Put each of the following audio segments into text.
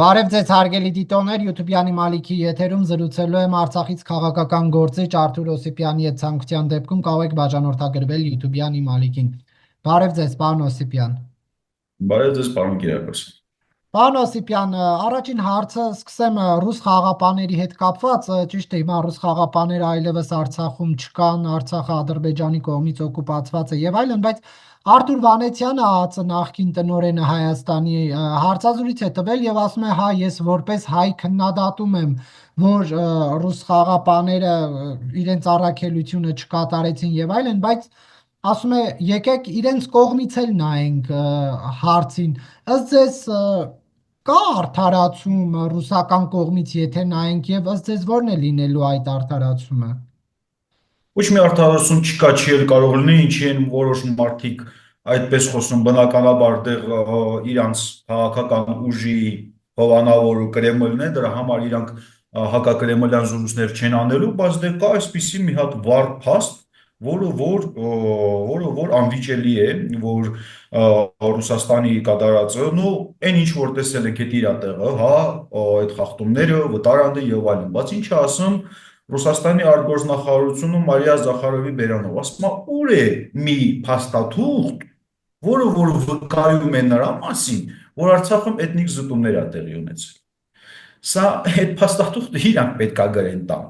Բարև ձեզ հարգելի դիտողներ, YouTube-յանի Մալիքի եթերում զրուցելու եմ Արցախից քաղաքական գործիչ Արթուր Օսիպյանի հետ ցանկության դեպքում կարող եք բաժանորդագրվել YouTube-յանի Մալիքին։ Բարև ձեզ, պարոն Օսիպյան։ Բարև ձեզ, պարոն Կիրակոս։ Պարոն Օսիպյան, առաջին հարցը սկսեմ ռուս խաղաղապաների հետ կապված, ճիշտ է, հիմա ռուս խաղաղապաները այլևս Արցախում չկան, Արցախը Ադրբեջանի կողմից օկուպացված է եւ այլն, բայց Արթուր Վանեցյանը ԱԱԾ նախկին տնօրենը Հայաստանի հարցազրույց է տվել եւ ասում է, հա, ես որպես հայ քննադատում եմ, որ ռուս խաղաղապաները իրենց առաքելությունը չկատարեցին եւ այլն, բայց ասում է, եկեք իրենց կողմից էլ նայենք հարցին։ Ըստ ձեզ կա արդարացում ռուսական կողմից, եթե նայենք եւ ըստ ձեզ ո՞րն է լինելու այդ արդարացումը։ Ոչ մի արդարացում չկա, չի էլ կարող լինի, ինչի են որոշ մարդիկ այդպես խոսում, բնականաբար դեղ իրանց քաղաքական ուժի հովանավոր ու Կրեմլն է, դրա համար իրանք հակակրեմլյան զորույցներ չեն անելու, բայց դե կա այսպիսի մի հատ վառ փաստ, որը որ անվիճելի է, որ Ռուսաստանի կատարածը, նո այն ինչ որ տեսել եք այդ իր տեղը, հա, այդ խախտումները, վտարանդը եւ այլն, բայց ինչ ասում Ռուսաստանի արտգործնախարարությունը Մարիա Զախարովի բերանով ասում է, ուր է մի փաստաթուղթ, որը որ վկայում է նրա մասին, որ Արցախում էթնիկ զտումներ ա տեղի ունեցել։ Սա այդ փաստաթուղթը իրանք պետքա գրեն տան։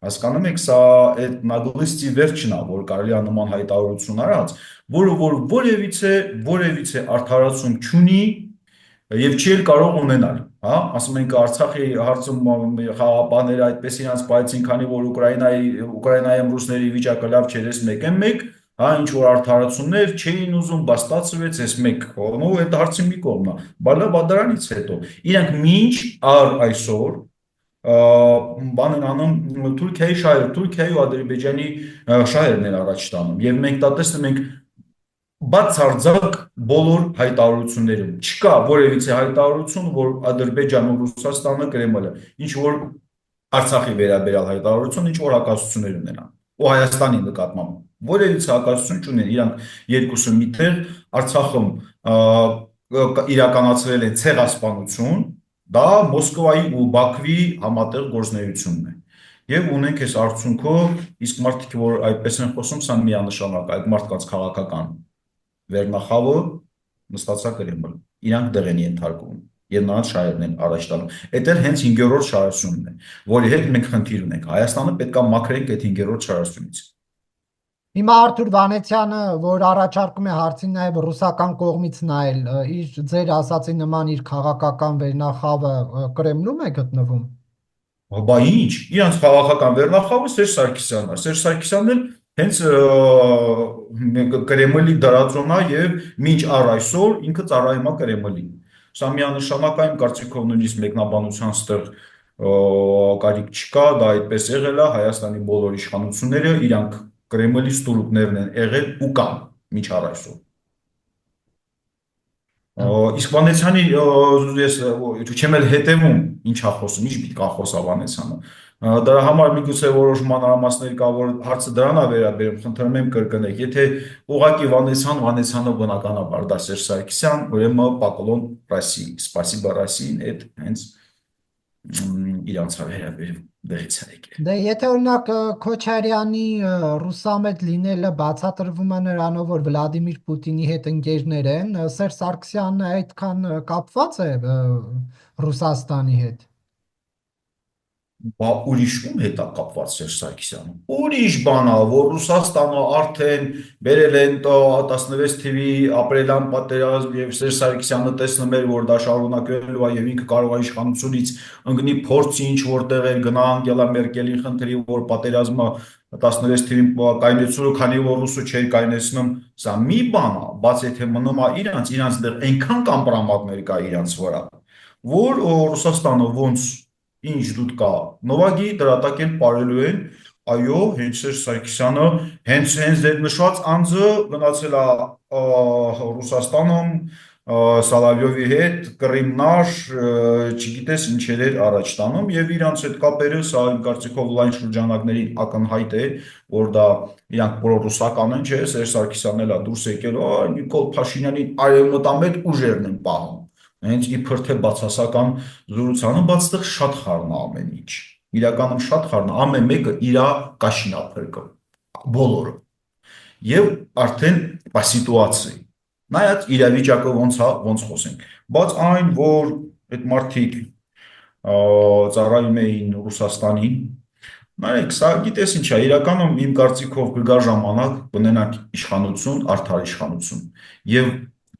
Հասկանում եք, սա այդ նագլիստի վերջն է, որ կարելի է նման հայտարարություն արած, որը որ որևիցե արդարացում չունի եւ չի էլ կարող ունենալ, հա, ասում ենք Արցախի հարցում խաղապաները այդպես իրանց պայծին, քանի որ Ուկրաինայում ռուսների վիճակը լավ չէր, էս մեկ եմ մեկ, հա, ինչ որ արդարացումներ չէին ուզում, բաստացվեց, էս մեկ, նո այդ հարցի մի կողմն է, բայց դրանից հետո իրանք մինչ այսօր բան են անում Թուրքիայի ու Ադրբեջանի շահերն են առաջ տանում եւ մենք դա տեսնում ենք բացարձակ բոլոր հայտարարություններում չկա որևիցե հայտարարություն, որ Ադրբեջանը ու Ռուսաստանը Կրեմլը ինչ որ Արցախի վերաբերյալ հայտարարություն, ինչ որ հակասություններ ունենան ու Հայաստանի նկատմամբ որևիցե հակասություն չունեն, իրանք երկուսը միտեղ Արցախում իրականացրել են ցեղասպանություն, դա Մոսկվայի ու Բաքվի համատեղ գործունեությունն է։ Եվ ունենք այս արդյունքով, իսկ մարդիկ, որ այդպես են խոսում, սա միանշանակ այդ մարդկանց քաղաքական վերնախավը նստածա Կրեմլը։ Իրանք դեղ են ենթարկվում եւ նրանց շահերն են առաջ տանում։ Էդ էլ հենց 5-րդ շահությունն է, որի հետ մենք խնդիր ունենք։ Հայաստանը պետք է մաքրենք այդ 5-րդ շահությունից։ Հիմա Արթուր Վանեցյանը, որ առաջարկում է հարցին նաև ռուսական կողմից նայել, իր ձեր ասացի նման իր քաղաքական վերնախավը Կրեմլում է գտնվում։ Բա ինչ, իրանց քաղաքական վերնախավը Սերժ Սարգսյանն է։ Սերժ Սարգսյանն էլ հենց Կրեմլի դարածոն է եւ մինչ առ այսօր ինքը ծառայում է Կրեմլին։ Սա միանշանակ այն կարծիքով նույնիսկ մեկնաբանության ստեղ կարիք չկա, դա այդպես եղել է Հայաստանի բոլոր իշխանությունները, իրանք Կրեմլի ստուլուկներն են եղել ու կան մինչ առ այսօր։ Իսկ Վանեցյանի ես չեմ էլ հետևում ինչ ա խոսում, ինչ պիտի կա խոսա Վանեցյանը։ Դրա համար միգուցե որոշ մանրամասներ կա, որ հարցը դրան է վերաբերում, խնդրում եմ կրկնեք, եթե ուղղակի Վանեցյանը բնականաբար դա Սերժ Սարգսյան, ուրեմն պակլոն Ռասի, սպասիբա Ռասին, այդ հենց իրանց է վերաբերում դեղից է եկել։ Դե եթե օրինակ Քոչարյանի ռուսամետ լինելը բացատրվում է նրանով, որ Վլադիմիր Պուտինի հետ ընկերներ են, Սերժ Սարգսյանը այդքան կապված է Ռուսաստանի հետ։ Բա ուրիշ ում հետ է կապված Սերժ Սարգսյանը։ Ուրիշ բան է, որ Ռուսաստանը արդեն բերել են 16 թվի ապրիլյան պատերազմ եւ Սերժ Սարգսյանը տեսնում էր, որ դա շարունակվելու է եւ ինքը կարող է իշխանությունից ընկնի փորձի ինչ որտեղ էր գնա Անգելա Մերկելին խնդրի, որ պատերազմը 16 թվին կայնեցնելու, քանի որ ռուսը չէր կայնեցնում, սա մի բան է, բաց եթե մնում է իրանց դեռ այնքան կամպրամատներ կա իրանց վրա, որ Ռուսաստանը ոնց ինչ դուտ կա, նովագի դրատակել պարելու են, այո, հենց Սերժ Սարգսյանը, հենց դեր նշված անձը գնացել է Ռուսաստանում, Սալավյովի հետ, Կռիմնար, չգիտես ինչեր էր առաջ տանում եւ իրանց այդ կապերը, սա իմ կարծիքով լայն շրջանակներին ակնհայտ է, որ դա իրանք պրոռուսական են, չէ, Սերժ Սարգսյանն էլ է դուրս եկել, Նիկոլ Փաշինյանի արևմտամետ ուժերն են պահում։ հենց իբր թե բացասական զորությանը, բայց այդտեղ շատ խառն է ամեն ինչ։ Իրականում շատ խառն է, ամեն մեկը իր կաշին է փրկում, բոլորը։ Եվ արդեն այս սիտուացիա։ Նայած իրավիճակը ոնց խոսենք, բայց այն, որ այդ մարդիկ ծառայում էին Ռուսաստանին, նայեք, սա գիտես ինչ է, իրականում իմ կարծիքով կգա ժամանակ կունենանք իշխանություն, արդար իշխանություն, եւ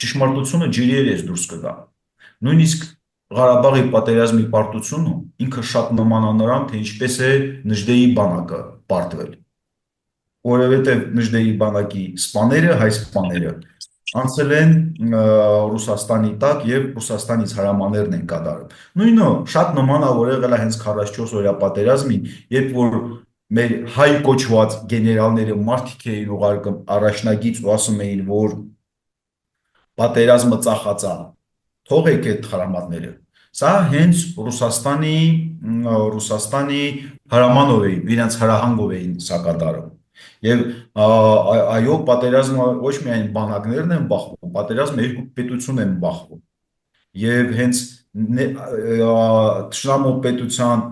ճշմարտությունը ջրերից դուրս կգա։ Նույնիսկ Ղարաբաղի պատերազմի պարտությունը ինքը շատ նման է նրան, թե ինչպես է Նժդեի բանակը պարտվել, որովհետև Նժդեի բանակի սպաները, հայ սպաները անցել են Ռուսաստանի տակ եւ Ռուսաստանից հրամաններն են կատարում։ Նույնը շատ նման է, որ եղել է հենց 44 օրյա պատերազմին, երբ որ մեր հայ կոչված գեներալները մարդիկ էին ուղարկում առաջնագից ու ասում էին, որ պատերազմը ծախած է, թողեք այդ հրամանները։ Սա հենց Ռուսաստանի հրամանով էին, իրենց հրահանգով էին սա կատարում։ Եվ այո, պատերազմը ոչ միայն բանակներն են բախվում, պատերազմը երկու պետություն են բախվում։ Եվ հենց Թշնամու պետության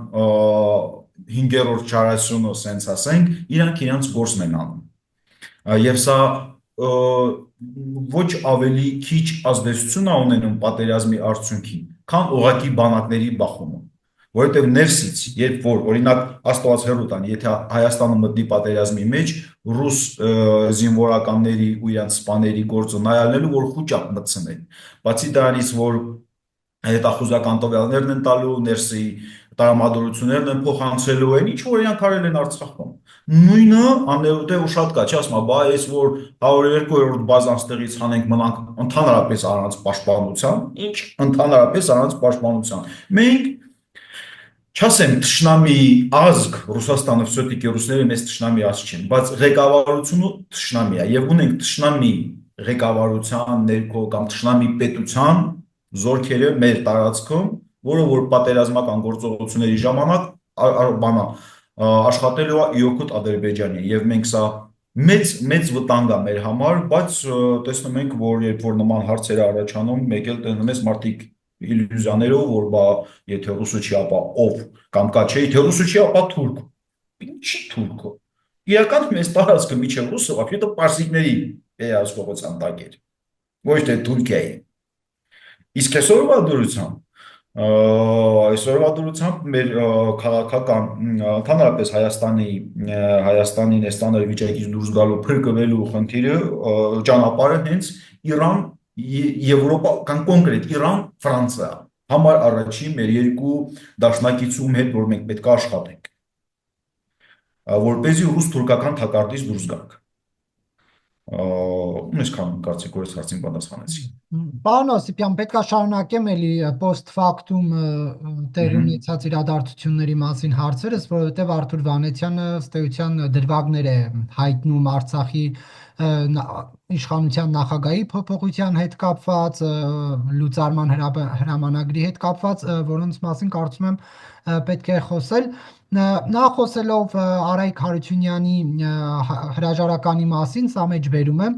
5-րդ չարասյունը, սենց ասենք, իրանք գործն են անում։ Եվ սա ոչ ավելի քիչ ազդեցություն է ունենում պատերազմի արդյունքին, քան ուղղակի բանակների բախումը։ Որովհետև ներսից, երբ որ օրինակ Աստված հեռու տան, եթե Հայաստանը մտնի պատերազմի մեջ, ռուս զինվորականների ու իրանց սպաների գործը նայալնելու, որ խուճապ մտցնեն։ Բացի դրանից, որ հետախուզական տվյալներն են տալու, ներսի տրամադրություններն են փոխանցելու են, ինչ որ իրանք արել են Արցախում։ Նույնը անելուտ է ու շատ կա, չի ասում, բա այս որ 102-րդ բազան ստեղից հանենք մնանք ընդհանրապես առանց պաշտպանության, ինչ ընդհանրապես առանց պաշտպանության։ Մենք չասեմ թշնամի ազգ Ռուսաստանը все-таки ռուսները մեծ թշնամի ազգ չեն, բայց ղեկավարությունը թշնամի է եւ ունենք թշնամի ղեկավարության ներքո կամ թշնամի պետության զորքերը մեր տարածքում, որը որ պատերազմական գործողությունների ժամանակ բանա աշխատելու է իօքուտ Ադրբեջանի եւ մենք սա մեծ վտանգ է մեր համար, բայց տեսնում ենք, որ երբ որ նման հարցեր առաջանում, մեկ էլ տենում ես մարդիկ իլյուզիաներով, որ բա եթե ռուսը չի, ապա ով կամ կա չէ, եթե ռուսը չի, ապա թուրք։ Ինչի թուրքը։ Իրական մեծ տարածքը միջև ռուսը, ապա պարսիկների վերահսկողության տակ էր, ոչ թե Թուրքիայի։ Իսկ այսօրվա դուրությամբ մեր քաղաքական ընդհանրապես Հայաստանին այս տաներ վիճակից դուրս գալու փրկվելու խնդիրը ճանապարհը հենց Իրան Եվրոպա կամ կոնկրետ Իրան, Ֆրանսիա համար առաջին մեր երկու դաշնակիցում հետ, որ մենք պետք է աշխատենք, որպեսզի ռուս-թուրքական թակարդից դուրս գանք։ Այսքան կարծիք որ այս հարցին պատասխանեցի։ Պարոն Օսիպյան, պետք է շարունակեմ էլի post factum տեղի ունեցած իրադարձությունների մասին հարցերս, որովհետև Արթուր Վանեցյանը ըստ էության դրվագներ է հայտնում Արցախի իշխանության նախագահի փոփոխության հետ կապված, լուծարման հրամանագրի հետ կապված, որոնց մասին կարծում եմ պետք է խոսել։ Նա խոսելով Արայք Հարությունյանի հրաժարականի մասին, սա մեջ բերում եմ,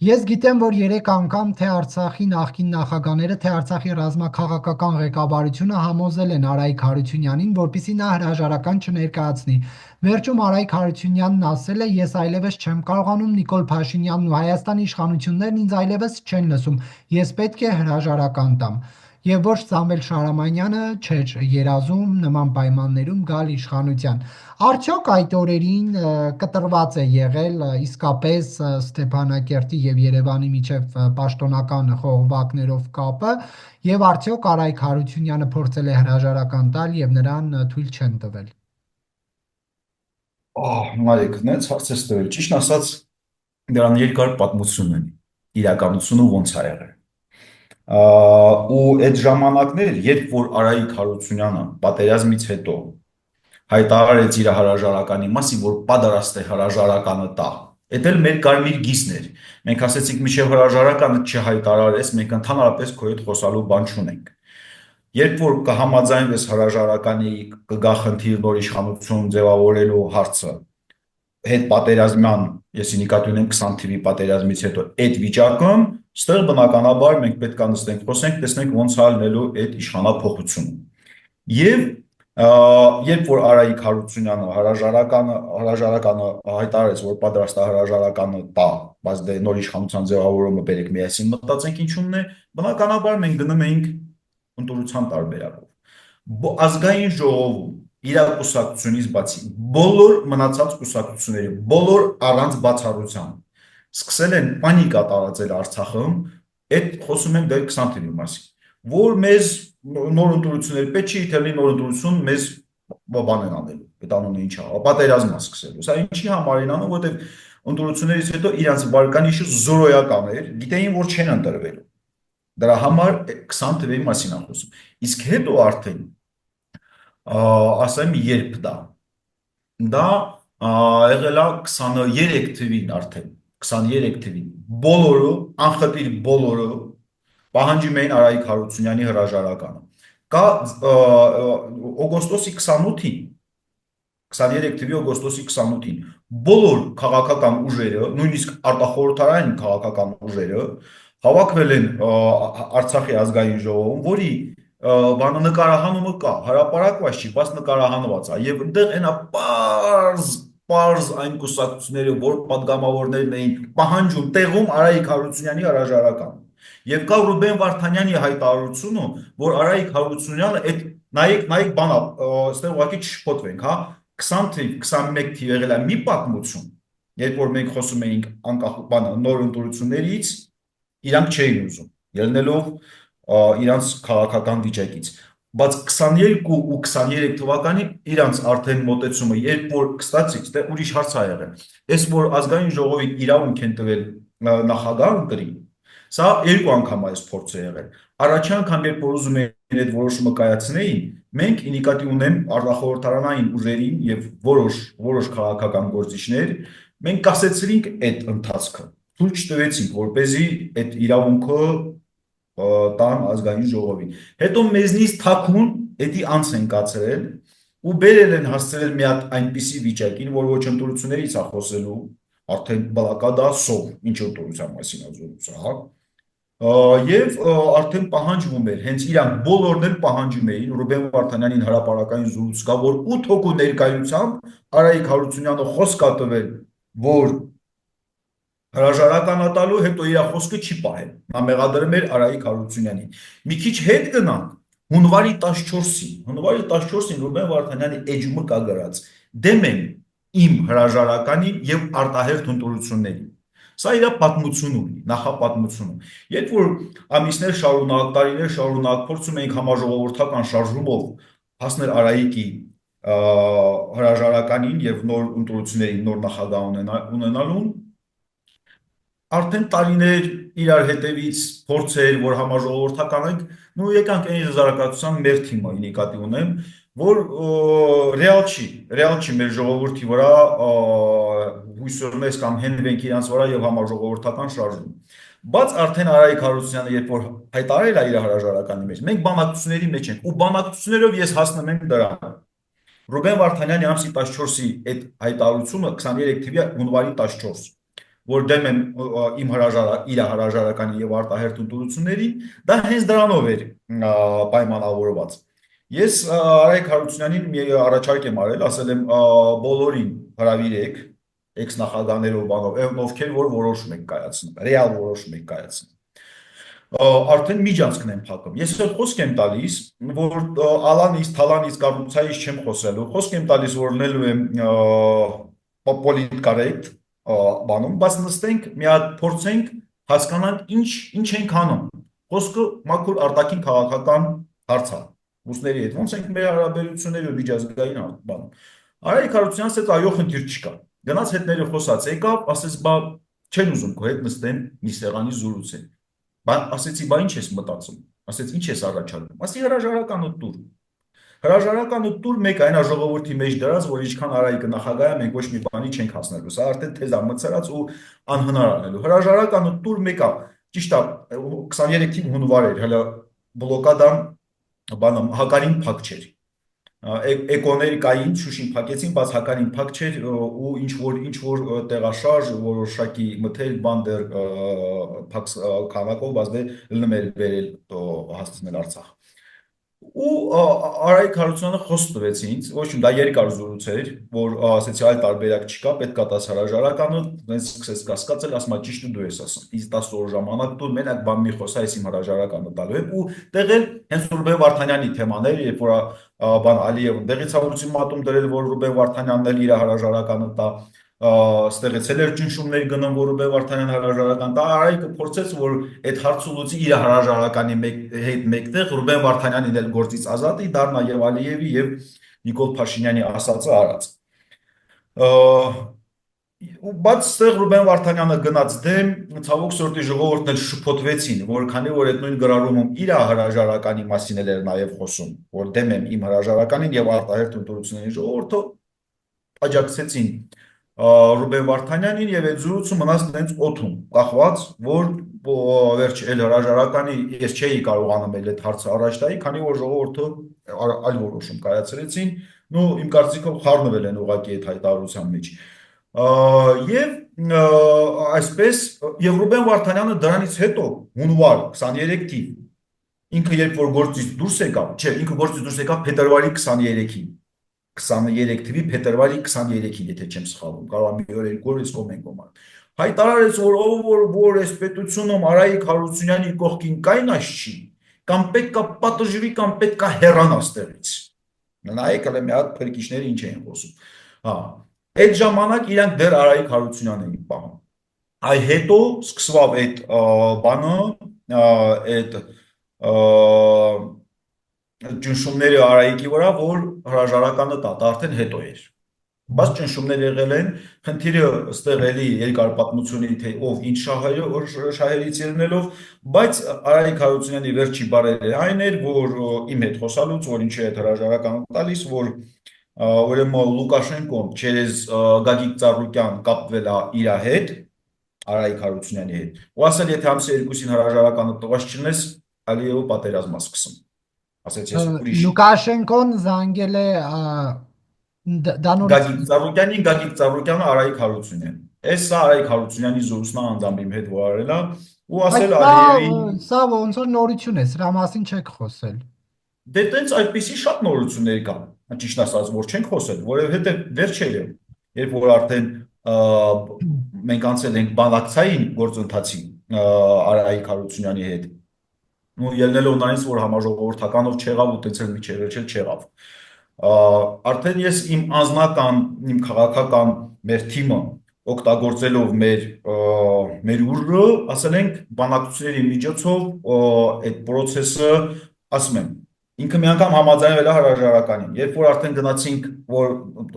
ես գիտեմ, որ 3 անգամ թե Արցախի նախկին նախագահները, թե Արցախի ռազմաքաղաքական ղեկավարությունը համոզել են Արայք Հարությունյանին, որպեսզի նա հրաժարական չներկայացնի։ Վերջում Արայք Հարությունյանն ասել է. «Ես այլևս չեմ կարողանում, Նիկոլ Փաշինյանն ու Հայաստանի իշխանություններն ինձ այլևս չեն լսում, ես պետք է հրաժարական տամ»։ Եվ ոչ Սամվել Շահրամանյանը չէր երազում նման պայմաններում գալ իշխանության։ Արդյոք այդ օրերին կտրված է եղել իսկապես Ստեփանակերտի եւ Երևանի միջև պաշտոնական խողովակներով կապը, եւ արդյոք Արայք Հարությունյանը փորձել է հրաժարական տալ եւ նրան թույլ չեն տվել։ Նայեք, նենց հարց է տվել, ճիշտ ասած, դրան երկար պատմություն ունի, իրականությունը ոնց է եղել։ Ու այդ ժամանակներ, երբ որ Արայիկ Հարությունյանը պատերազմից հետո հայտարարեց իր հրաժարականի մասին, որ պատրաստ է հրաժարականը տա, դա էլ մեր կարմիր գիծն էր։ Մենք ասեցինք, մինչև հրաժարականը չհայտարարես, մենք ընդհանրապես քո հետ խոսալու բան չունենք։ Երբ որ կհամաձայնվես հրաժարականի, կգա խնդիր նոր իշխանություն ձևավորելու հարցը, հետ պատերազմյան, ես նկատի ունեմ 20 թվականի պատերազմից հետո այդ վիճակում Ստեղ բնականաբար մենք պետք է նստենք, խոսենք, տեսնենք ոնց է լինելու այդ իշխանափոխությունը։ Եվ երբ որ Արայիկ Հարությունյանը հրաժարականը հայտարարեց, որ պատրաստ է հրաժարականը տա, բայց դե նոր իշխանության ձևավորումը բերեք միասին մտածենք ինչումն է, բնականաբար մենք գնում էինք ընտրության տարբերակով։ Ազգային ժողովում իր կուսակցությունից բացի բոլոր մնացած կուսակցությունները, բոլոր առանց բացառության սկսել են պանիկա տարածել Արցախում, այդ խոսում եմ դեռ 20 թվականի մասին, որ մեզ նոր ընտրություններ պետք չի, թե նոր ընտրություն մեզ բան են անելու, այդ անունը ինչ է, պատերազմ է սկսելու։ Սա ինչի համար են անում, որովհետև ընտրություններից հետո իրանց վարկանիշը զորոյական էր, գիտեին, որ չեն ընտրվելու։ Դրա համար 20 թվականի մասին եմ խոսում։ Իսկ հետո արդեն ասեմ երբ դա եղել է 23 թվին արդեն 23 թվին բոլորը անխտիր բոլորը պահանջում էին Արայիկ Հարությունյանի հրաժարականը կա օգոստոսի 28-ին 23 թվականի օգոստոսի 28-ին բոլոր քաղաքական ուժերը նույնիսկ արտախորհրդարային քաղաքական ուժերը հավաքվել են Արցախի ազգային ժողովում, որի բանը նկարահանումը կա, հրապարակված չի, բայց նկարահանված է, եւ այնտեղ այնա պարզ այն կուսակցությունները, որ պատգամավորներն էին պահանջում տեղում Արայիկ Հարությունյանի հրաժարականը։ Եվ կա Ռուբեն Վարդանյանի հայտարարությունը, որ Արայիկ Հարությունյանը այդ նայեք բանա, այստեղ ուղղակի չշփոթվենք, հա, 20 թիվ, 21 թիվ եղել է մի պատմություն, երբ որ մենք խոսում էինք անկախ բանը նոր ընտրություններից, իրանք չէին ուզում, ելնելով իրանց քաղաքական վիճակից, բայց 22 ու 23 թվականին իրանց արդեն մոտեցումը, երբ որ կստացի, դե ուրիշ հարց ա եղել, այս որ ազգային ժողովին իրավունք են տվել նախագահ ընտրի, սա երկու անգամ այս փորձը եղել, առաջի անգամ երբ որ ուզում էին այդ որոշումը կայացնեին, մենք նկատի ունեմ արտախորհրդարանային ուժերին եւ որոշ քաղաքական գործիչներ, մենք կասեցրինք այդ ընթացքը, ցույց չտվեցինք, որպեսզի այդ իրավունքը տան ազգային ժողովին։ Հետո մեզնից թաքուն էդի անց են կացրել ու բերել են հասցրել մի հատ այնպիսի վիճակին, որ ոչ ընտրություններից է խոսելու, արդեն բլակադա սով, ինչ ընտրության մասին է զորուսը, հա։ Եվ արդեն պահանջվում էր, հենց իրանք բոլորն էլ պահանջում էին Ռուբեն Վարդանյանին հրապարակային զրույց կա, որ 8 հոգու ներկայությամբ Արայիկ Հարությունյանը խոսք է տվել, որ հրաժարական տալու, հետո իր խոսքը չի պահել, նա մեղադրում էր Արայիկ Հարությունյանին։ Մի քիչ հետ գնանք հունվարի 14-ին Ռուբեն Վարդանյանի էջումը կա գրած, դեմ եմ իմ հրաժարականին եւ արտահերթ ընտրություններին։ Սա իր պատմություն ունի, նախապատմությունը։ Երբ որ ամիսներ շարունակ, տարիներ շարունակ փորձում էինք համաժողովրդական շարժումով հասնել Արայիկի հրաժարականին եւ նոր ընտրություններին, նոր նախագահ ունենալուն, արդեն տարիներ իրար հետևից փորձեր, որ համաժողովրդական ենք, նու եկանք այն զարգացության մեր թիմը նկատի ունեմ, որ ռեալ չի մեր ժողովրդի վրա հույսով մեզ կամ հենվենք իրանց վրա եւ համաժողովրդական շարժում։ Բայց արդեն Արայիկ Հարությունյանը երբ որ հայտարարել է իր հրաժարականի մեջ, մենք բանակցությունների մեջ ենք ու բանակցություններով ես հասնում եմ դրան։ Ռուբեն Վարդանյանի ամսի 14-ի այդ հայտարարությունը 23 թվականի հունվարի 14 որ դեմ եմ իմ իր հրաժարականի եւ արտահերթ ընտրությունների, դա հենց դրանով էր պայմանավորված։ Ես Արայիկ Հարությունյանին մի առաջարկ եմ արել, ասել եմ բոլորին հրավիրեք, էքս-նախագահներով բանով, ովքեր որ որոշում եք կայացնում, ռեալ որոշում եք կայացնում։ Արդեն միջանցքն եմ փակում։ Ես էլ խոսք եմ տալիս, որ ալանից, թալանից կամ ցայից չեմ խոսելու, խոսք եմ տալիս, որ լելու եմ պոլիտկորեկտ բանում, բայց նստենք, մի հատ փորձենք հասկանանք ինչ ենք անում։ Խոսքը մաքուր արտաքին քաղաքական հարց է։ Ռուսների հետ ոնց ենք մեր հարաբերությունները միջազգային բանում։ Արայիկ Հարությունյանն ասեց այո խնդիր չկա։ Գնաց հետները խոսած եկավ, ասեց բա չեն ուզում քո հետ նստեմ մի սեղանի զրուցել։ Բա ասեցի բա ինչ ես մտածում։ Ասեց ինչ ես առաջարկում։ Ասի հրաժարականը տուր։ Հրաժարականը տուր մեկ այն ժողովրդի մեջ դրած, որ ինչքան Արայիկը նախագահ է, մենք ոչ մի բանի չենք հասնելու։ Սա արդեն թեզ է մցրած ու անհնար անելու։ Հրաժարականը տուր մեկա, ճիշտ է, 23-ին հունվար էր, հələ բլոկադան բանը հակարին փակ չէր։ էկոներ կային, Շուշին փակեցին, բայց հականին փակ չէր ու ինչ որ տեղաշարժ որոշակի մթեր բան դեռ փակ քանակով, բայց դե լմեր վերել հասցնել Արցախ։ Ու Արայիկ Հարությունյանը խոսք տվեց ինձ, ոչ մի դա երկար զրույց էր, որ ասեցի այլ տարբերակ չկա, պետք է տաս հրաժարականը, այնց սկսեց կասկածել, ասում է ճիշտ դու ես ասում։ Ինձ 10 օր ժամանակ տուր, մենակ բան մի խոսա, ես իմ հրաժարականը տալու եմ ու տեղել հենց Ռուբեն Վարդանյանի թեմաներ, երբ որ բան Ալիևն դեղից ultimatum դրել, որ Ռուբեն Վարդանյանն էլ իր հրաժարականը տա, ստեղից էլ էր ճնշումներ գնում, որ Ռուբեն Վարդանյան հրաժարական տա, Արայիկը փորձեց, որ այդ հարցը լուծի իր հրաժարականի հետ մեկտեղ Ռուբեն Վարդանյանին էլ գործից ազատի, դառնա եւ Ալիևի եւ Նիկոլ Փաշինյանի ասածը արած։ Բայց ստեղ Ռուբեն Վարդանյանը գնաց դեմ, ցավոք սորտի ժողովուրդն էլ շփոթվեցին, որքանի որ այդ նույն գրառումում իր հրաժարականի մասին էլ էր նաև խոսում, որ դեմ եմ իմ հրաժարականին եւ արտահերթ ընտրությունների ժողովուրդը աջակցեցին Ռուբեն Վարդանյանին եւ այդ զրույցը մնաց դենց օթում, կախված, որ վերջ էլ հրաժարականի ես չէի կարողանում էլ այդ հարցը առաջ տայի, քանի որ ժողովուրդը այլ որոշում կայացրեցին, ու իմ կարծիքով խառնվել են ուղղակի այդ հայտարարության մեջ։ Եվ այսպես եւ Ռուբեն Վարդանյանը դրանից հետո հունվար 23 թիվ ինքը երբ որ գործից դուրս եկավ, չէ, ինքը գործից դուրս եկավ փետրվարի 23-ին, 23 թվի փետրվարի 23-ին, եթե չեմ սխալվում, կարող է մի օր երկու օր իսկ մենք ոմար։ Հայտարարեց, որ ով որ այս պետությունում Արայիկ Հարությունյանի կողքին կային չի, կամ պետք է պատժվի, կամ պետք է հեռանա ստեղից։ Նայեք հələ մի հատ փրկիչները ինչ էին խոսում։ Հա, այդ ժամանակ իրանք դեռ Արայիկ Հարությունյանն էին պահում։ Այ հետո սկսավ այդ բանը, այդ ճնշումները Արայիկի վրա, որ հրաժարականը տա, դա արդեն հետո էր։ Բայց ճնշումներ եղել են, խնդիրը ստեղ էլի երկար պատմությունի թե ով ինչ շահերից ելնելով, բայց Արայիկ Հարությունյանի վերջի բառերը այն էր, որ իմ հետ խոսալուց, որ ինչի այդ հրաժարականը տալիս, որ ուրեմն Լուկաշենկոն через Գագիկ Ծառուկյան կապվել է իր հետ, Արայիկ Հարությունյանի հետ, ու ասել, եթե ամսի երկուսին հրաժարականը տված չնես, Ալիևը պատերազմա սկսում։ Ասեց ես ուրիշ։ Լուկաշենկոն զանգել է Գագիկ Ծառուկյանին, Գագիկ Ծառուկյանը Արայիկ Հարությունյան։ Այս սա Արայիկ Հարությունյանի զրույցն է անձամբ իմ հետ որ արել է, ու ասել Ալիևին։ Սա ոնց որ նորություն է, սրա մասին չեք խոսել։ Դե տենց այդպիսի շատ նորություններ կան, ճիշտ ասած, որ չենք խոսել, որովհետև վերջերը, երբ որ արդեն մենք անցել ենք բանակցային գործընթացի Արայիկ Հարությունյանի հետ, ու ելնելով նրանից, որ համաժողովրդականով չեղավ ու տենց էլ միջերել չեղավ։ Արդեն ես իմ անձնական, իմ քաղաքական մեր թիմը օգտագործելով մեր ուժը, ասել ենք բանակցությունների միջոցով այդ process-ը, ասում եմ, ինքը մի անգամ համաձայնվել է հրաժարականին, երբ որ արդեն գնացինք, որ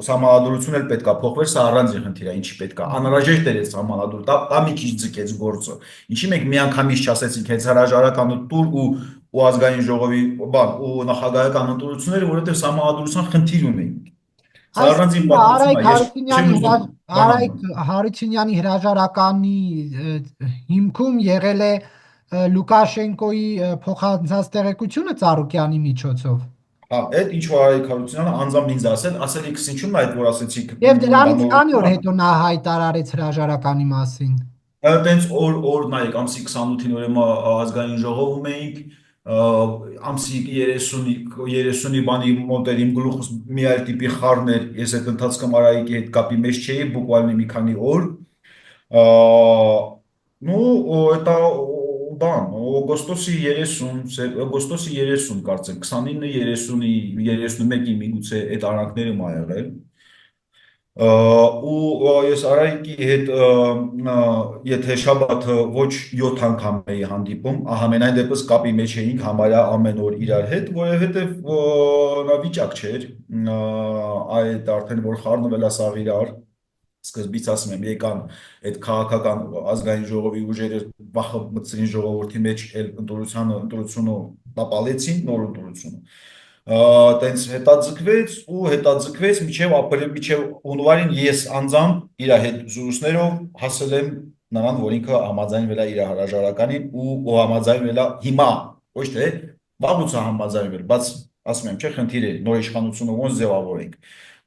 սահմանադրություն էլ պետք է փոխվեր, սա առանձին խնդիր է, ինչի պետք է, անհրաժեշտ էր այդ սահմանադրությունը, դա մի քիչ ձգեց գործը, ինչի մենք միանգամից չասեցինք հենց հրաժարականը տուր ու ազգային ժողովի բան ու նախագահական ընտրությունները, որովհետև սահմանադրության խնդիր ունեինք։ Սա առանձին պատմություն է, Արայիկ Հարությունյանի հրաժարականի հիմքում եղել է Լուկաշենկոյի փոխանցած տեղեկությունը Ծառուկյանի միջոցով։ Հա, այդ ինչ որ Արայիկ Հարությունյանը անձամբ ինձ ասել իքս ինչու՞ն է այդ որ ասեցիք։ Եվ դրանից քանի օր հետո նա հայտարարեց հրաժարականի մասին։ Այդտենց օր նայեք, ամսի 28-ին ուրեմն ազգային ժողովում էինք, ամսի 30-ի բանի մոտեր իմ գլուխս մի այլ տիպի խառն էր, ես այդ ընթացքում Արայիկի հետ կապի մեջ չէի, բուկվալնի մի քանի օր, это բան, օգոստոսի 30 կարծեմ, 29-ի 31-ի միգուցե այդ արանքները մա եղել, ու ես Արայիկի հետ եթե շաբաթը ոչ 7 անգամ էի հանդիպում, ամենայն դեպս կապի մեջ էինք համարյա ամեն օր իրար հետ, որովհետև նա վիճակ չէր, այդ արդեն որ խառնվել է սաղ իրար, սկզբից ասում եմ, եկան այդ քաղաքական ազգային ժողովի ուժերը վախը մտցրին ժողովրդի մեջ ընտրությունը տապալեցին, նոր ընտրությունը տենց հետաձգվեց մինչև հունվարին ես անձամբ իր հետ զրույցներով հասել եմ նրան, որ ինքը համաձայնվել է իր հրաժարականին ու համաձայնվել է հիմա, ոչ թե վաղուց է համաձայնվել, բայց ասում եմ, չէ, խնդիր է նոր իշխանությունը ոնց ձևավորենք։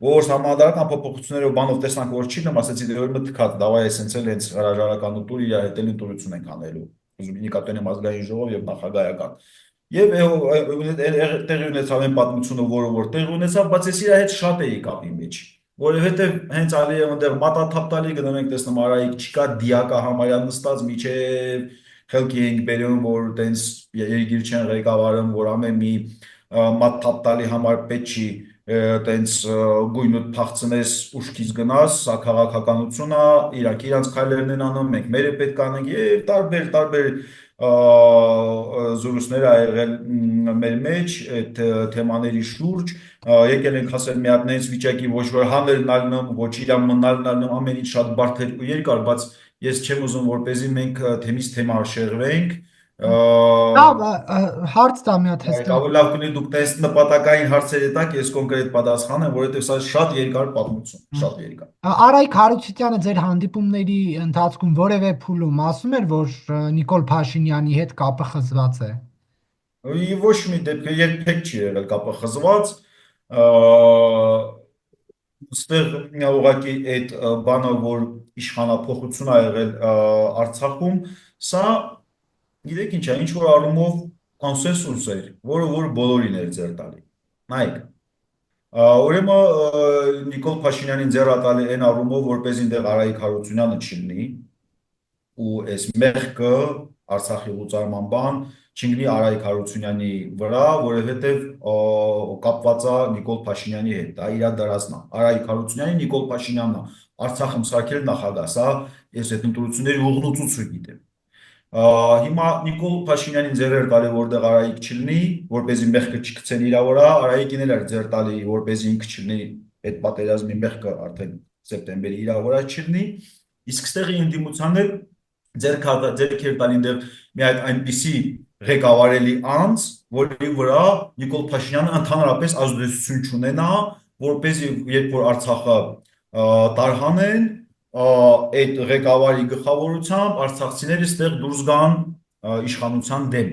Որ համանդրական փոփոխություններով բանով տեսանք, որ չի նմասեցի դեր մտքած, դավայ էսենցիալ հենց հրաժարական տուրը իր հետ էլ ընտրություն ենք անելու։ Ուզում նկատեն եմ ազգային ժողով եւ նախագահական։ Եվ տեղի ունեցավ այն պատմությունը, որը տեղի ունեցավ, բայց ես իր հետ շատ էի կապի մեջ, որովհետև հենց Ալիևը այնտեղ մատաթափ տալի գնում ենք տեսնում Արայիկ չկա դիակա համարյա նստած միջև խելքի ենք բերում, որ տենց երգիր չեն ղեկավարում, որ ամեն մի մատաթափ տալի համար պետք չի տենց գույնուտ փախցնես ուշքից գնաս, սա քաղաքականություն է, իրանք քայլերն են անում, մենք մերը պետք անենք եւ տարբեր զրույցներ ա եղել մեր մեջ այդ թեմաների շուրջ, եկել ենք հասել մի հատ նենց վիճակի, ոչ որ հանելն ալնում, ոչ իրան մնալն ալնում, ամեն ինչ շատ բարդ էր ու երկար, բայց ես չեմ ուզում որպեսզի մենք թեմից թեմա շեղվենք, Լավ, հարց տա մի հատ այդ հստակ։ ավելի լավ կլինի դուք տես նպատակային հարցերի տակ ես կոնկրետ պատասխան եմ, որովհետև սա շատ երկար պատմություն, շատ երկար։ Արայք Հարությունյանը ձեր հանդիպումների ընթացքում որևէ փուլում ասում էր, որ Նիկոլ Փաշինյանի հետ կապը խզված է։ Ոչ մի դեպք երբեք չի եղել կապը խզված, ստեղ ուղղակի այդ բանը, որ իշխանափոխություն ա եղել Արցախում, սա գիտեք ինչ է, ինչ որ առումով կոնսենսուս էր, որ բոլորին էր ձեռ տալի։ Նայեք, ուրեմն Նիկոլ Փաշինյանին ձեռ ա տալի այն առումով, որպեսզի այնտեղ Արայիկ Հարությունյանը չլինի, ու այս մեղքը Արցախի լուծարման բան չընկնի Արայիկ Հարությունյանի վրա, որովհետև կապված է Նիկոլ Փաշինյանի հետ, դա իր դրածն է։ Արայիկ Հարությունյանի Նիկոլ Փաշինյանն է Արցախում սարքել նախագահ, սա ես այդ ընտրությունների ուղղությունից գիտեմ։ Հիմա Նիկոլ Փաշինյանին ձեռ էր տալի, որտեղ Արայիկ չլինի, որպեսզի մեղքը չգցեն իր վրա, Արայիկին էլ էր ձեռ տալի, որպեսզի ինքը չլինի այդ պատերազմի մեղքը արդեն սեպտեմբերի իր վրա չլինի, իսկ ստեղի ընդդիմությանն էլ ձեռք էր տալի այնտեղ մի հատ այնպիսի ղեկավարելի անձ, որի վրա Նիկոլ Փաշինյանը ընդհանրապես ազդեցություն չունենա, որպեսզի երբ որ Արցախը տարհանեն, այդ ղեկավարի գլխավորությամբ արցախցիները ստեղ դուրս գան իշխանության դեմ։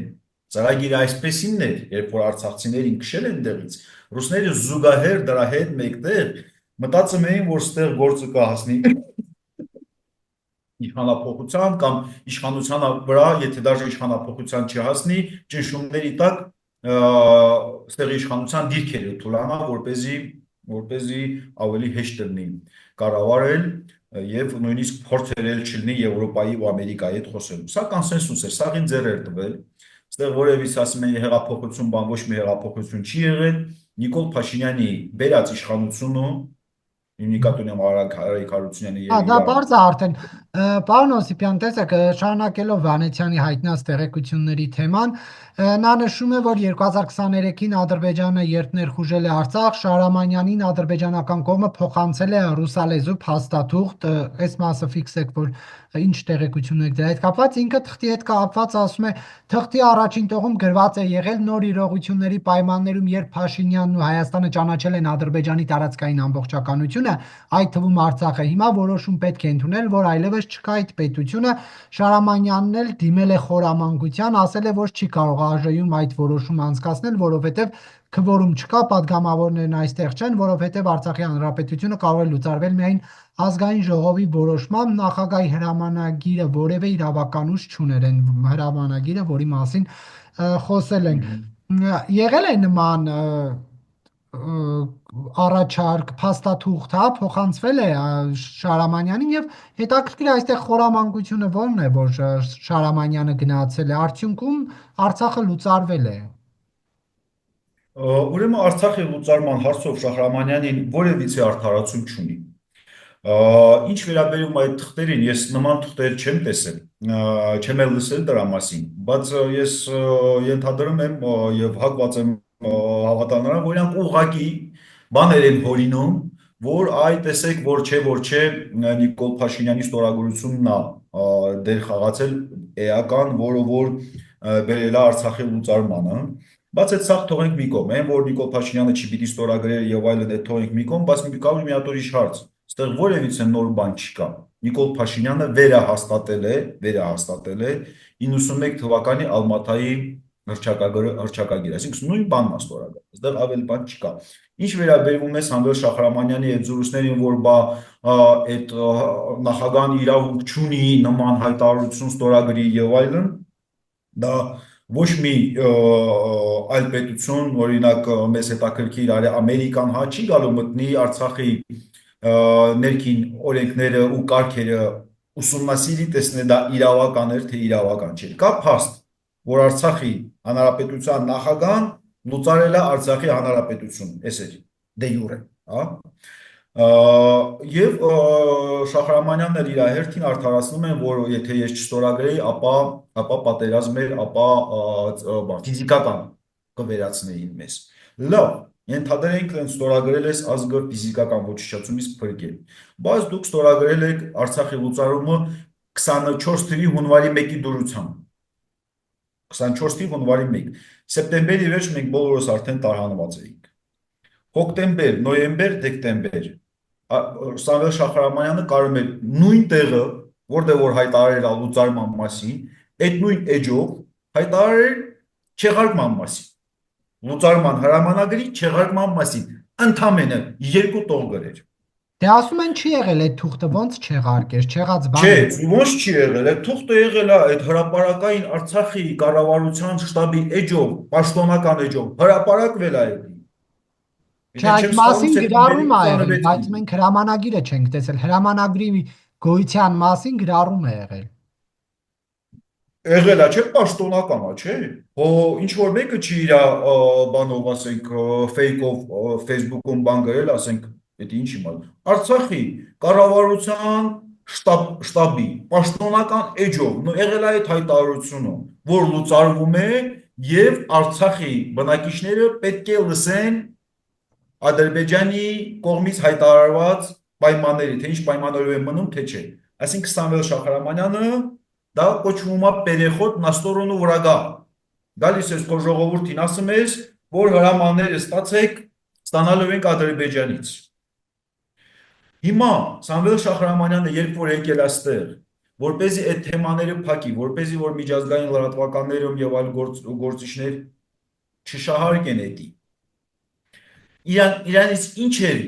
Ծրագիրը այսպեսինն էր, երբ որ արցախցիներին քշել են դեղից, ռուսները զուգահեռ դրա հետ մեկտեղ մտածում էին, որ ստեղ գործը կհասնի իշխանափոխության կամ իշխանության վրա, եթե դաժե իշխանափոխության չհասնի, ճնշումների տակ ստեղի իշխանության դիրքերը թուլանա, որպեսզի ավելի հեշտ լինի կառավարել եւ նույնիսկ փորձել չլինի Եվրոպայի ու Ամերիկայի հետ խոսելու։ Սա կոնսենսուս է, սաղին ձեռ էր տվել։ Ստեղ որևիցե ասում են հեղափոխություն, բան ոչ մի հեղափոխություն չի եղել։ Նիկոլ Փաշինյանի բերած իշխանությունը Նիկատունյամ Արայիկ Հարությունյանի եւ Դա բարձ է արդեն։ Պարոն Օսիպյան, տեսեք, շարունակելով Վանեցյանի հայտնած տեղեկությունների թեման, նա նշում է, որ 2023-ին Ադրբեջանը երբ ներխուժել է Արցախ, Շահրամանյանին ադրբեջանական կողմը փոխանցել է ռուսալեզու փաստաթուղթ, այս մասը ֆիքսեք, որ ինչ տեղեկություն եք դրա հետ կապված, ինքը թղթի հետ կապված ասում է, թղթի առաջին տողում գրված է եղել նոր իրողությունների պայմաններում, երբ Փաշինյանն ու Հայաստանը ճանաչել են Ադրբեջանի տարածքային ամբողջականությունը, այդ թվում Արցախը, հիմա որոշում պետք է ընդունել, որ այլևս չկա այդ պետությունը, Շահրամանյանն էլ դիմել է խորամանկության, ասել է, որ չի կարող ԱԺ-ում այդ որոշումը անցկացնել, որովհետև քվորում չկա, падգամավորներն այստեղ չեն, որովհետև Արցախի հանրապետությունը կարող է լուծարվել միայն ազգային ժողովի որոշմամբ, նախագահի հրամանագիրը որևէ իրավական ուժ չուներ այն հրամանագիրը, որի մասին խոսել ենք։ Եղել է նման առաջարկ փաստաթուղթ, հա, փոխանցվել է Շահրամանյանին եւ հետաքրքիր այստեղ խորամանկությունը ո՞րն է, որ Շահրամանյանը գնացել է, արդյունքում Արցախը լուծարվել է։ Ուրեմն Արցախի լուծարման հարցով Շահրամանյանին որևիցե արդարացում չունի։ Ինչ վերաբերում այդ թղթերին, ես նման թղթեր չեմ տեսել, չեմ էլ լսել դրա մասին, բայց ես ենթադրում եմ եւ հակված եմ հավատալ նրան, որ իրանք ուղղակի բաներ են հորինում, որ այ տեսեք, որ չէ Նիկոլ Փաշինյանի ստորագրությունն է դեր խաղացել էական, որ բերել է Արցախի լուծարմանը։ Բայց այդ սաղ թողենք մի կողմ, այն որ Նիկոլ Փաշինյանը չպիտի ստորագրեր եւ այլն, այդ թողենք մի կողմ, բայց մի կողմ մի հատ ուրիշ հարց։ Այստեղ որևիցե նոր բան չկա։ Նիկոլ Փաշինյանը վերահաստատել է 91 թվականի Ալմաթայի հռչակագիր, այսինքն նույն բանն է ստորագրել, այստեղ ավելի բան չկա։ Ինչ վերաբերում է Սամվել Շահրամանյանի այդ զրույցներին, որ բա այդ նախագահան իրավունք չունի նման հայտարարություն ստորագրի եւ այլն, դա ոչ մի այլ պետություն, օրինակ մեզ հետաքրքիր Ամերիկան չի գալու մտնի Արցախի ներքին օրենքները ու կարգերը ուսումնասիրի տեսնի դա իրավական էր թե իրավական չէ։ Կա փաստ, որ Արցախի հանրապետության նախագահան լուծարել է Արցախի հանրապետություն, էս է դե յուրե, հա։ Եվ Շահրամանյանն էլ իր հերթին արդարացնում են, որ եթե ես չստորագրեի, ապա պատերազմ էր, ապա ֆիզիկական կվերացնեին մեզ։ Լավ, ենթադրենք դեն ստորագրել ես ազգը ֆիզիկական ոչնչացումից փրկել, բայց դուք ստորագրել եք Արցախի լուծարումը 24 թվականի հունվարի 1-ի դուրսությամբ, 24 թվականի հունվարի 1, սեպտեմբերի վերջ մենք բոլորս արդեն տարհանված էինք, հոկտեմբեր, նոյեմբեր, դեկտեմբեր, Սամվել Շահրամանյանը կարում էր նույն տեղը, որտեղ որ հայտարարել է լուծարման մասին, այդ նույն էջով հայտարարել չեղարկման մասին, լուծարման հրամանագրի չեղարկման մասին, ընդամենը 2 տող գրեր։ Դե ասում են չի եղել այդ թուղթը, ոնց չեղարկեր, չեղած բան։ Չէ, ոնց չի եղել, այդ թուղթը եղել է այդ հրապարակային Արցախի կառավարության շտաբի էջով, պաշտոնական էջով, հրապարակվել է այդ։ Չէ, այդ մասին գրառում է եղել, բայց մենք հրամանագիրը չենք տեսել, հրամանագրի գոյության մասին գրառում է եղել։ Եղել է, չէ, պաշտոնական է, չէ։ Հո ինչ որ մեկը չի իր բանով, ասենք, ֆեյքով Facebook-ում բան գրել, ասենք, դա ինչ իմալ։ Արցախի կառավարության շտաբի պաշտոնական էջով եղել է այդ հայտարարությունը, որ լուծարվում է եւ Արցախի բնակիչները պետք է լսեն Ադրբեջանի կողմից հայտարարված պայմանների, թե ինչ պայմաններով են մնում, թե չէ։ Այսինքն Սամվել Շահրամանյանը դա կոչվում է Պերեխոդ на сторону врага։ Գալիս ես քո ժողովրդին ասում ես, որ հրամանները ստացեք, ստանալու ենք Ադրբեջանից։ Հիմա Սամվել Շահրամանյանը երբ որ եկել այստեղ, որպեսզի այդ թեմաները փակի, որպեսզի որ միջազգային լրատվականներում եւ այլ գործիչներ չշահարկեն էդի։ Իրանից ինչ էր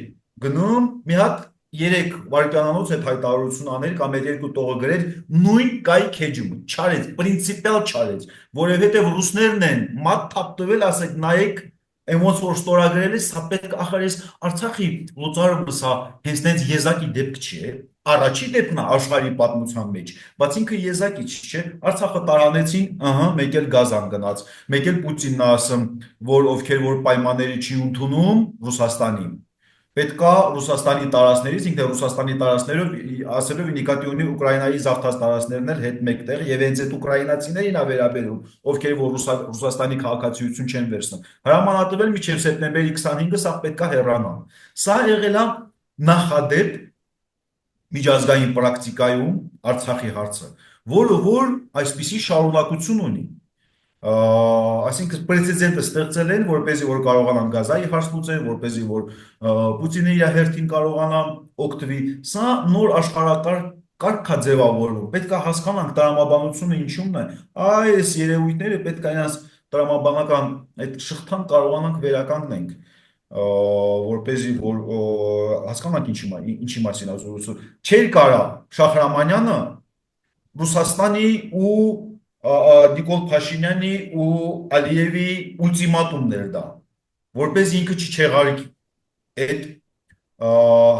գնում, մի հատ 3 վայրկյանանոց այդ հայտարարություն անել կամ այդ 2 տողը գրել նույն կայ քեջում, չարեց, պրինցիպիալ չարեց, որովհետև ռուսներն են մատ թափ տվել, ասեք, նայեք, ոնց որ ստորագրել է, սա պետք ախր էս Արցախի լուծարումը սա հենց տենց եզակի դեպք չէ, առաջի դեպքն է աշխարհի պատմության մեջ, բայց ինքը եզակի չէ, Արցախը տարանեցին, մեկ էլ գազան գնաց, մեկ էլ Պուտինն ասում, որ ովքեր որ պայմանների չի ընդունում Ռուսաստանին, պետքա Ռուսաստանի տարածքներից, ինքը Ռուսաստանի տարածքներով ասելով նկատի ունի Ուկրաինայի զավթած տարածքներն էլ հետ մեկտեղ եւ հենց այդ ուկրաինացիներին է վերաբերում, ովքեր որ Ռուսաստանի քաղաքացիություն չեն վերցնում։ Հրամանատվել մինչև սեպտեմբերի 25-ը սա պետքա հեռանան։ Սա եղել է նախադեպ միջազգային պրակտիկայում Արցախի հարցը, որը որ այսպիսի շարունակություն ունի։ Այսինքն պրեցեդենտը ստեղծել են, որպեսզի որ կարողանան Գազայի հարց լուծեն, որպեսզի որ Պուտինը իր հերթին կարողանա օգտվի։ Սա նոր աշխարհակարգ է ձևավորվում։ Պետք է հասկանանք տրամաբանությունը ինչումն է։ Այս երևույթները պետք է այնպես տրամաբանական այդ շղթան կարողանանք վերականգնենք, որպեսզի որ հասկանանք ինչի մասին է զրուցում։ Չէր կարա Շահրամանյանը Ռուսաստանի ու Նիկոլ Փաշինյանի ու Ալիևի ուլտիմատումներ դա, որպես ինքը չչեղարկի այդ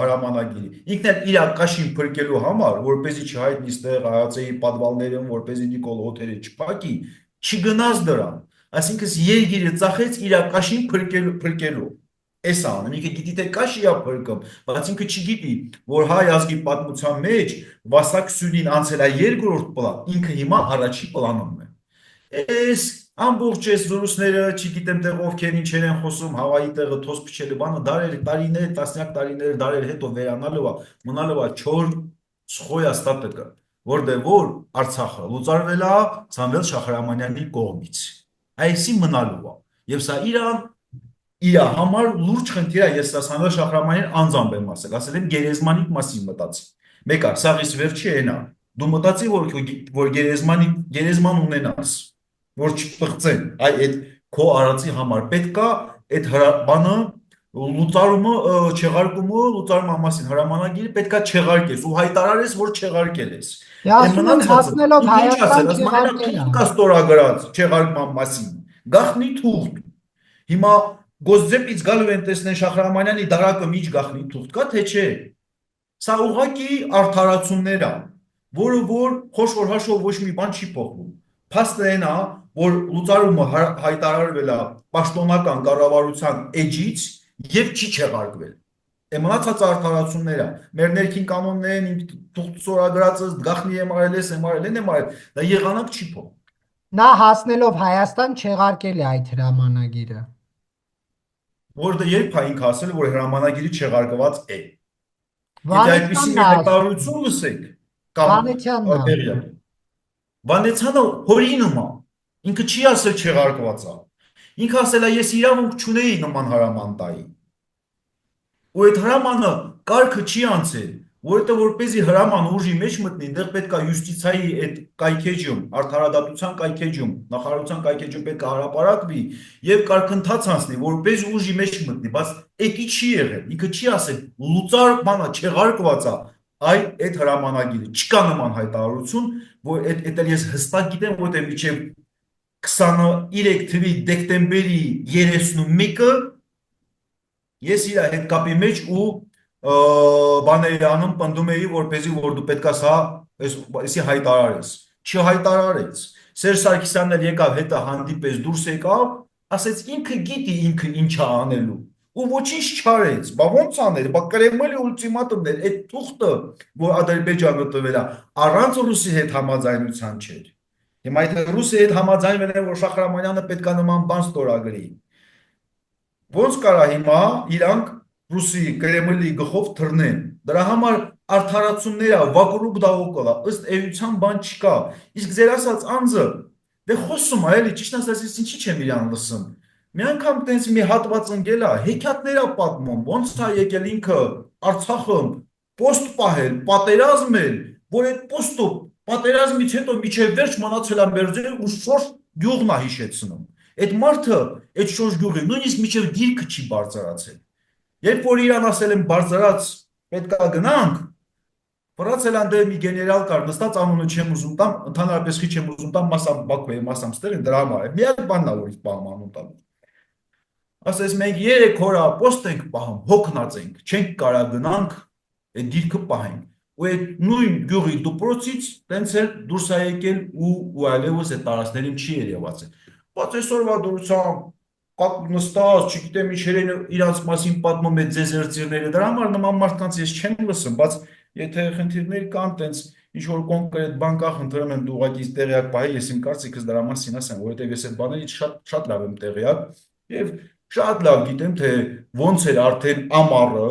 հրամանագիրը։ Ինքն էլ իր կաշին փրկելու համար, որպեսզի չհայտնի ստեղ հայացեի պատվալներում, որպեսզի Նիկոլ հոթերը չփակի, չգնաց դրան։ Այսինքն երգիրը ծախեց իր կաշին փրկելու։ Էս անում, ինքը գիտի թե կաշի է փրկում, բայց ինքը չգիտի, որ հայ ազգի պատմության մեջ Վասակ Սյունին անցել է երկրորդ պլան, ինքը հիմա առաջի պլանում է։ Էս ամբողջ այս զրույցները, չգիտեմ տեղ ովքեր ինչեր են խոսում, Հավայի տեղը թոս փչելու բանը, դարեր, տարիներ, տասնյակ տարիներ, դարեր հետո վերանալու է, մնալու է չոր սխոյ աստատը, որտեղ որ Արցախը լուծարվել է Սամվել Շահրամանյանի կողմից։ Այսի մնալու է։ Եվ սա իր համար լուրջ խնդիր է, ես Սամվել Շահրամանյանին անձամբ եմ ասել եմ գերեզմանիկ մասին մտածի։ Մեկ է, սաղից վերջի էնա, դու մտածի, որ գերեզման ունենաս, որ չփղծեն, այդ քո արածի համար պետքա այդ բանը լուծարումը չեղարկումը լուծարման մասին հրամանագիրը պետքա չեղարկես ու հայտարարես, որ չեղարկել ես։ Դե Այն ասում են մնացածը հասնելով ինքը ինչ ասել, Հայաստան ասում այնա չեղարկել է։ թուղթ կա ստորագրած չեղարկման մասին։ Գախնի թուղթ։ Հիմա Գոսդեպից գալու են տեսնեն Շախրամանյանի դարակը միջ գախնի թուղթ կա, թե չէ։ Սա ուղղակի արդարացումներ է, որը որ խոշոր հաշվով ոչ մի բան չի փոխվում։ Փաստը այն է, որ լուծարումը հայտարարվել է պաշտոնական կառավարության էջից եւ չի չեղարկվել։ Է մնացած արդարացումները, մեր ներքին կանոններն թուղթ ստորագրածը գախնի եմ արել, եմ արել, դա եղանակ չի փոխ։ Նա հասնելով Հայաստան չեղարկել է այդ հրամանագիրը։ Որը երբ է ինքը ասել, որ հրամանագիրը չեղարկված է։ Եթե այդպիսի Վանեցյանն է մի ասում։ հայտարարություն լսեք, կամ Վանեցյանն է տեղյակ, ասում։ Վանեցյանը հորինում է, ինքը չի ասել չեղարկված է։ Ինքը ասել է ես իրավունք չունեի նման հրաման տայի։ Ու այդ հրամանը կարգը չի անցել, որովհետև որպեսզի հրամանը ուժի մեջ մտնի, այնտեղ պետք է յուստիցիայի այդ կայքեջում, արդարադատության կայքեջում, նախարարության կայքեջում պետք է հրապարակվի եւ կարգընթաց անցնի, որպեսզի ուժի մեջ մտնի, բայց էդի չի եղել։ Ինքը չի ասել լուծար բանը չեղարկված է, այդ հրամանագիրը չկա նման հայտարարություն, որ այդ ես հստակ գիտեմ, որտեղ միջև 23 թվականի դեկտեմբերի 31-ը ես իր հետ կապի մեջ ու բաներանում պնդում էի, որպեսզի որ դու պետքա սա այսի հայտարարես։ Չհայտարարեց։ Սերժ Սարգսյանն էլ եկավ հետը հանդիպես դուրս եկավ, ասեց ինքը գիտի ինքը ինչ է անելու ու ոչինչ չարեց։ Բա ո՞նց աներ, բա Կրեմլի ուլտիմատումներ, այդ թուղթը, որ Ադրբեջանը տվել է, առանց ռուսի հետ համաձայնության չէր։ Հիմա եթե ռուսի հետ համաձայնվել են, որ Շախրամանյանը պետքա նման բան ստորագրի։ Ոնց կարա հիմա իրանք ռուսի Կրեմլի գլխով թռնեն։ Դրա համար արդարացումները վակուրուկ դաղոկալա, ըստ էության բան չկա։ Իսկ ձեր ասած անձը դե խոսում է, էլի ճիշտ ասած ես ինչի չեմ իրան լսում։ Մի անգամ տենց մի հատված ընկել է, հեքիաթներ է պատմում, ոնց է եկել ինքը Արցախում պոստ պահել, պատերազմել, որ այդ պոստը պատերազմից հետո միջև վերջ մնացել է մեր ձեր ու շոշ գյուղն է հիշեցնում։ Այդ մարդը, այդ շոշ գյուղի նույնիսկ միջև դիրքը չի բարձրացել։ Երբ որ իրան ասել են բարձրաց, պետքա գնանք, վրացել ան դե մի գեներալ կար, նստած անունը չեմ ուզում տամ, ընդհանրապես խի չեմ ուզում տամ, մասամ Բաքվի, մասամ ստեղ են դրա համար է։ Մի հատ բանն է որ իսկ պահում անուն տամ։ Ասես մենք 3 օր պոստ ենք պահում, հոգնած ենք, չենք կարա գնանք, այդ դիրքը պահենք։ Ու այդ նույն գյուղի դպրոցից տենց էլ դուրս է եկել ու այլևս այդ տարածքներին չի երևացել։ Բայց այսօրվա դուրսամ նստած, չգիտեմ ինչերեն իրանց մասին պատմում է ձեզերծիրները, դրա համար նման մարդկանց ես չեմ լսում, բայց եթե խնդիրներ կան, տենց ինչ որ կոնկրետ բան կա, խնդրում եմ դու ուղղակի տեղյակ պահի, ես իմ կարծիքս դրա մասին ասեմ, որովհետև ես այդ բաներից շատ լավ եմ տեղյակ եւ շատ լավ գիտեմ, թե ոնց էր արդեն ամառը,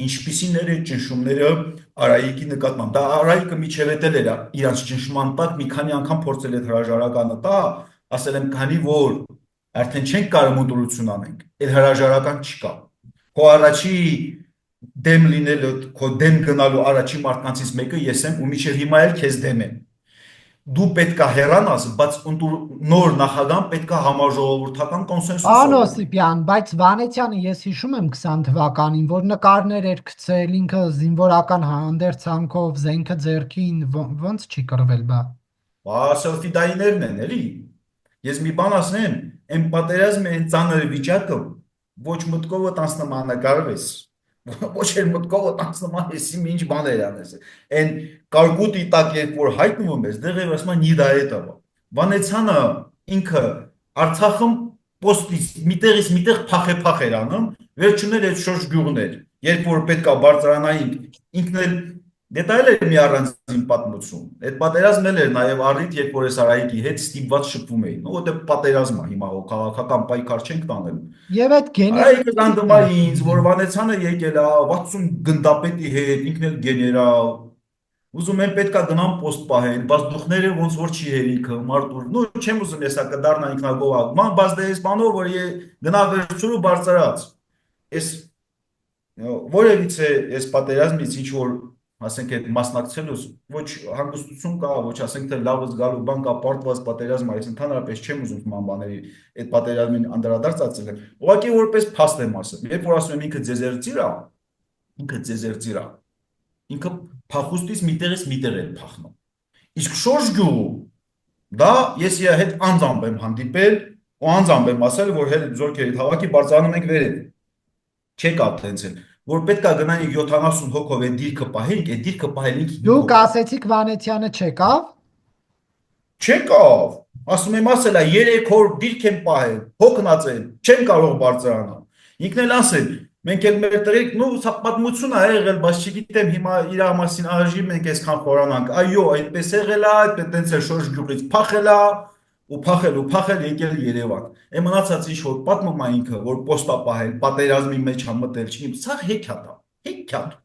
ինչպիսիներ են ճնշումները Արայիկի նկատմամբ։ Դա Արայիկը միջևետել էր իրանց ճնշման տակ, մի քանի անգամ փորձել էր հրաժարականը տա, ասել եմ քանի որ արդեն չենք կարող մտորություն անենք, այդ հրաժարական չկա։ Քո առաջի դեմ լինելու, քո դեմ գնալու առաջի մարդկանցից մեկը ես եմ ու մինչև հիմա էլ քեզ դեմ եմ։ Դու պետքա հեռանաս, բայց նոր նախագահան պետքա համաժողովրդական կոնսենսուս Պարոն Օսիպյան, բայց Վանեցյանը ես հիշում եմ 20 թվականին, որ նկարներ էր գցել, ինքը զինվորական հանդերձանքով, զենքը ձեռքին, ոնց չի կռվել բա։ Սելֆիդայիներն են, էլի։ Ես մի բան ասեմ, այն պատերազմի այն ծանր վիճակը ոչ մտքովը տանցնմաննակարով ես։ Ոչ էլ մտքովը տանցնման եսի ինչ բաներ անես։ Այն կարկուտի տակ երբ որ հայտնվում ես, դեղ եւ ասում նիդա էտա։ Վանեցյանը ինքը Արցախում պոստից միտեղից միտեղ փախ էր անում, վերջումներ այդ շոշ գյուղներ։ Երբ որ պետքա բարձրանայինք, ինքն էլ դետայլ էր մի առանձին պատմություն։ Այդ պատերազմն էլ էր նաև առիթ, երբ որ ես Արայիկի հետ ստիպված շփվում էին։ Որտեղ պատերազմ է հիմա քաղաքական պայքար չենք տանել։ Եվ այդ Արայիկը կանգնում է ինձ, որ Վանեցյանը եկել է 60 գնդապետի հետ, ինքն էլ գեներալ։ Ուզում են պետքա գնան պոստ պահեն, բայց դուխները ոնց որ չի հերիքը, մարդուր։ Նո չեմ ուզում ես հա կդառնա ինքնագովակ։ Ման բայց դե ես բանով որ գնա վերջուրու բարձրաց։ Ես որևիցե ես պատերազմից ինչ որ ասենք այդ մասնակցելուց ոչ հանգստություն կա, ոչ ասենք թե լավ զգալու բան կա, պարտված պատերազմ, այս ընդհանրապես չեմ ուզում նման բաների այդ պատերազմին անդրադարձածել եմ։ Ուղղակի որպես փաստ եմ ասում, երբ որ ասում եմ ինքը ձեզերծիր է, ինքը ձեզերծիր է, ինքը փախուստից միտեղից միտեղ է փախնում։ Իսկ շորժ գյուղում դա ես իր հետ անձամբ եմ հանդիպել ու անձամբ եմ ասել, որ հետ զորքերի հավաքի բարձրանում ենք վերև։ Չեկա տենց էլ, որ պետք է գնանք 70 հոգով այդ դիրքը պահենք, այդ դիրքը պահելինք 5 Դուք հոգով։ ասեցիք Վանեցյանը չեկավ։ Չեկավ, ասում եմ ասել է 3 օր դիրք եմ պահել, հոգնած եմ, չեմ կարող բարձրանալ։ Ինքն էլ ասել, մենք էլ մեր տղերք, նո սա պատմություն է եղել, բայց չգիտեմ հիմա իր մասին ԱԺ մենք այսքան խորանանք։ Այո, այդպես եղել է, այդպես տենց է շորժ գյուղից փախել է ու փախել եկել Երևան։ Է մնացած ինչ որ պատմում է ինքը, որ պոստա պահել, պատերազմի մեջ ա մտել, չգիտեմ, սա հեքիաթ է, հեքիաթ։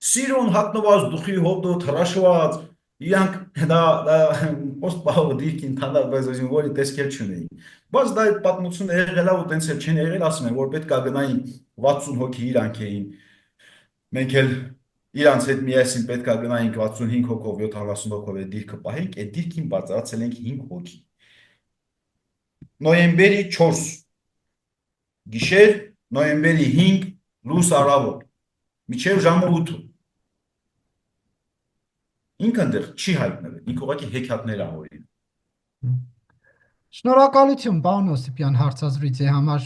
Սիրուն հատնված դուխի հոտոտ հրաշված իրանք դա պոստ պահող դիրքի ընդհանրապես որի տեսքել չունեին։ Բայց դա այդ պատմությունը եղել է ու տենց էլ չեն եղել, ասում են, որ պետք է գնային 60 հոգի իրանք էին։ Մենք էլ իրանց հետ միասին պետք է գնայինք 65 հոգով, 70 հոգով այդ դիրքը պահենք, այդ դիրքին բարձրացել ենք 5 հոգի։ Նոյեմբերի 4 գիշեր, նոյեմբերի 5 լույս առավոտ, մինչև ժամը 8։ Ինքն դեռ չի հայտնվել, ինքը ուղղակի հեքիաթներ ա հորինում։ Շնորհակալություն, պարոն Օսիպյան, հարցազրույցի համար։